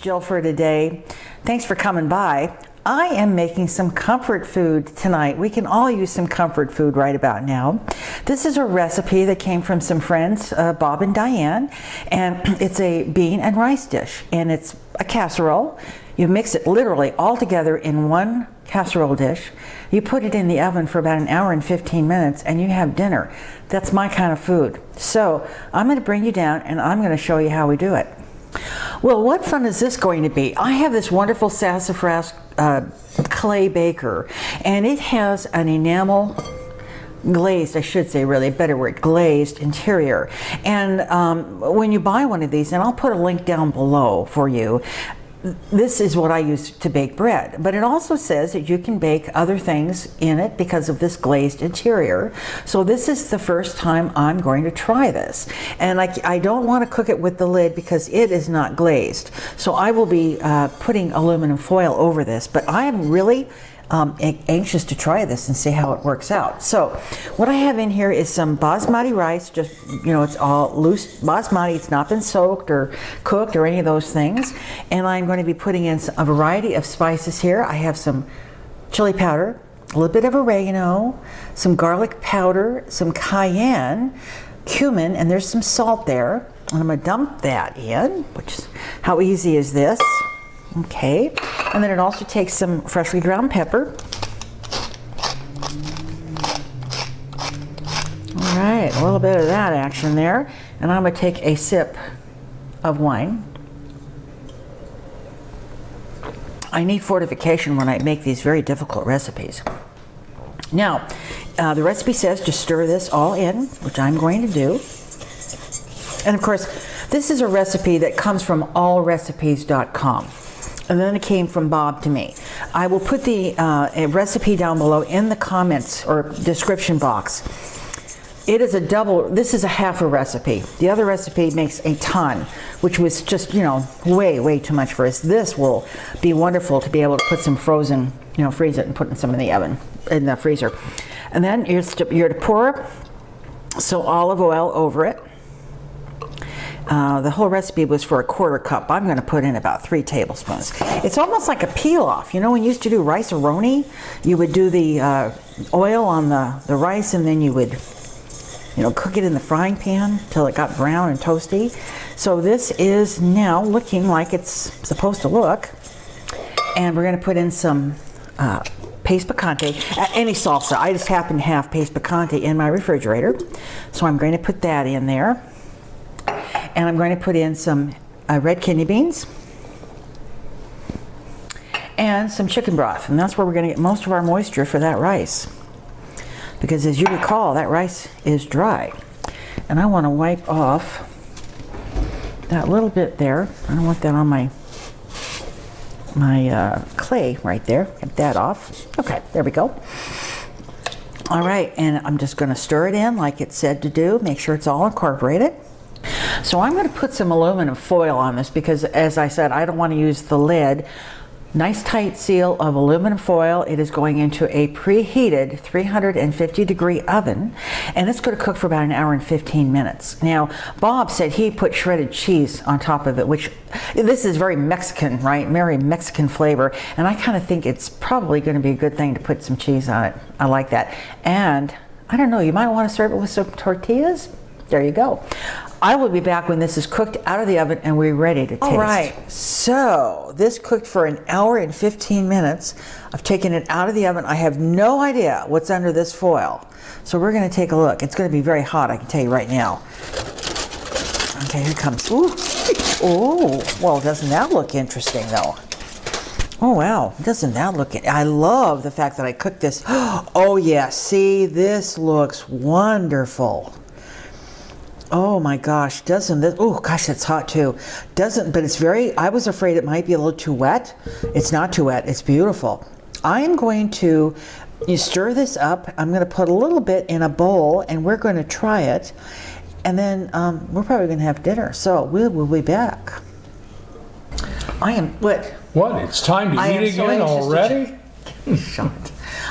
Jill for today. Thanks for coming by. I am making some comfort food tonight. We can all use some comfort food right about now. This is a recipe that came from some friends, Bob and Diane, and it's a bean and rice dish, and it's a casserole. You mix it literally all together in one casserole dish. You put it in the oven for about 1 hour and 15 minutes and you have dinner. That's my kind of food. So I'm going to bring you down and I'm going to show you how we do it. Well, what fun is this going to be? I have this wonderful Sassafras clay baker, and it has an enamel glazed, I should say, really, a better word, glazed interior. And when you buy one of these, and I'll put a link down below for you, this is what I use to bake bread, but it also says that you can bake other things in it because of this glazed interior. So this is the first time I'm going to try this, and I don't want to cook it with the lid because it is not glazed. So I will be putting aluminum foil over this, but I am really anxious to try this and see how it works out. So what I have in here is some basmati rice, just, you know, it's all loose basmati, it's not been soaked or cooked or any of those things. And I'm going to be putting in a variety of spices here. I have some chili powder, a little bit of oregano, some garlic powder, some cayenne, cumin, and there's some salt there. And I'm going to dump that in, which is, how easy is this? Okay, and then it also takes some freshly ground pepper. All right, a little bit of that action there. And I'm going to take a sip of wine. I need fortification when I make these very difficult recipes. Now, the recipe says to stir this all in, which I'm going to do. And of course, this is a recipe that comes from allrecipes.com. And then it came from Bob to me. I will put the recipe down below in the comments or description box. It is a double, this is a half a recipe. The other recipe makes a ton, which was just, you know, way too much for us. This will be wonderful to be able to put some frozen, you know, freeze it and put some in the oven, in the freezer. And then you're to pour some olive oil over it. The whole recipe was for 1/4 cup. I'm going to put in about 3 tablespoons. It's almost like a peel-off. You know, when you used to do rice-a-roni, you would do the oil on the rice, and then you would, you know, cook it in the frying pan till it got brown and toasty. So this is now looking like it's supposed to look. And we're going to put in some paste picante, any salsa. I just happen to have paste picante in my refrigerator, so I'm going to put that in there. And I'm going to put in some red kidney beans and some chicken broth. And that's where we're going to get most of our moisture for that rice. Because as you recall, that rice is dry. And I want to wipe off that little bit there. I don't want that on my clay right there. Get that off. Okay, there we go. All right, and I'm just going to stir it in like it said to do. Make sure it's all incorporated. So I'm going to put some aluminum foil on this because, as I said, I don't want to use the lid. Nice tight seal of aluminum foil. It is going into a preheated 350-degree oven, and it's going to cook for about 1 hour and 15 minutes. Now, Bob said he put shredded cheese on top of it, which this is very Mexican, right? Very Mexican flavor, and I kind of think it's probably going to be a good thing to put some cheese on it. I like that. And I don't know, you might want to serve it with some tortillas. There you go. I will be back when this is cooked out of the oven and we're ready to taste. All right, so this cooked for 1 hour and 15 minutes. I've taken it out of the oven. I have no idea what's under this foil. So we're going to take a look. It's going to be very hot, I can tell you right now. Okay, here it comes. Ooh. Oh, well, doesn't that look interesting though? Oh wow, doesn't that look, I love the fact that I cooked this. Oh yeah, see, this looks wonderful. Oh my gosh, doesn't this, oh gosh, it's hot too. But it's very, I was afraid it might be a little too wet. It's not too wet, it's beautiful. I am going to, you stir this up. I'm going to put a little bit in a bowl and we're going to try it. And then we're probably going to have dinner. So we'll be back. I am, what? What, it's time to eat again already? Shut.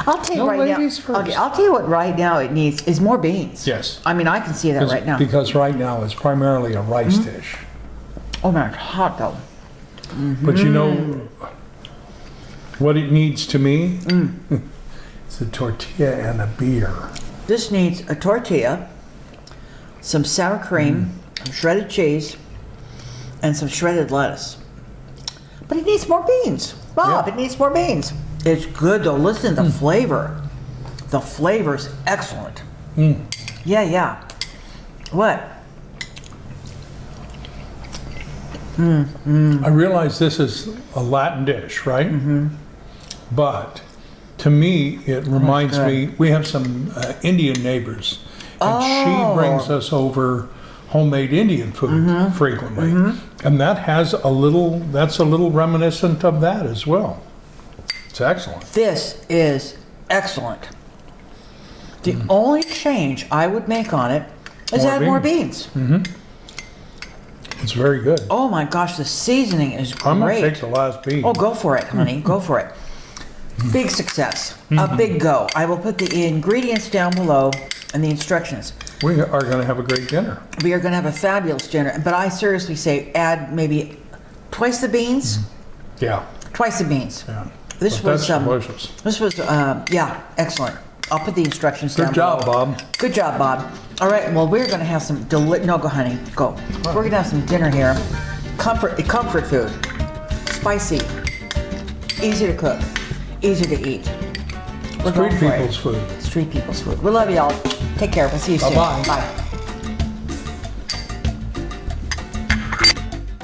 I'll tell you right now. Okay, I'll tell you what right now it needs is more beans. Yes. I mean, I can see that right now. Because right now it's primarily a rice dish. Oh man, it's hot though. But you know what it needs to me? It's a tortilla and a beer. This needs a tortilla, some sour cream, some shredded cheese, and some shredded lettuce. But it needs more beans. Bob, Yeah. it needs more beans. It's good though. Listen to the flavor. The flavor's excellent. Yeah. What? I realize this is a Latin dish, right? But to me, it reminds me, we have some Indian neighbors, and she brings us over homemade Indian food frequently. And that has that's a little reminiscent of that as well. It's excellent. This is excellent. The only change I would make on it is add more beans. It's very good. Oh my gosh, the seasoning is great. I'm going to take the last bean. Oh, go for it, honey. Go for it. Big success. A big go. I will put the ingredients down below and the instructions. We are going to have a great dinner. We are going to have a fabulous dinner. But I seriously say add maybe twice the beans. Yeah. Twice the beans. Yeah. This But was that's delicious. This was yeah, excellent. I'll put the instructions down Good job, below. Bob. Good job, Bob. All right, well, we're going to have some no, go, honey, go. We're going to have some dinner here. Comfort food. Spicy. Easy to cook. Easy to eat. We're going Street for it. people's food. Street people's food. We love y'all. Take care. We'll see you soon. Bye-bye. Bye.